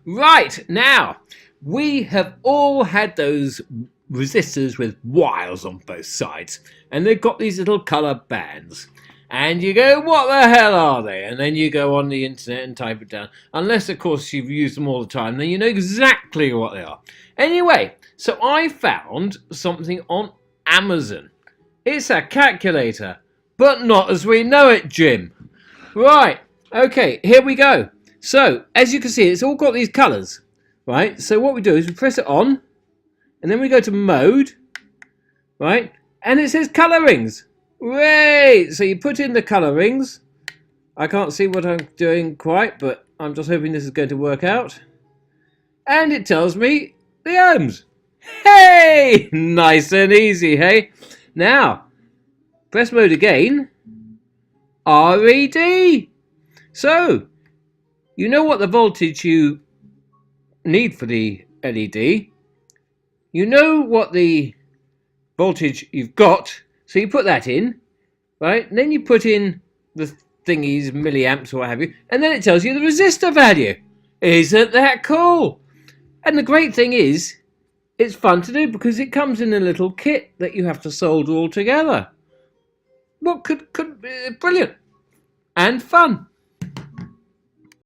Right, now, we have all had those resistors with wires on both sides, and they've got these little colour bands. And you go, what the hell are they? And then you go on the internet and type it down. Unless, of course, you've used them all the time, then you know exactly what they are. Anyway, so I found something on Amazon. It's a calculator, but not as we know it, Jim. Right, okay, here we go. So, as you can see, it's all got these colours, right? So what we do is we press it on, and then we go to mode, right? And it says colorings. Great! So you put in the colorings. I can't see what I'm doing quite, but I'm just hoping this is going to work out. And it tells me the ohms. Hey! Nice and easy, hey? Now, press mode again. RED. So, you know what the voltage you need for the LED. You know what the voltage you've got. So you put that in, right? And then you put in the thingies, milliamps or what have you. And then it tells you the resistor value. Isn't that cool? And the great thing is, it's fun to do because it comes in a little kit that you have to solder all together. What could brilliant and fun.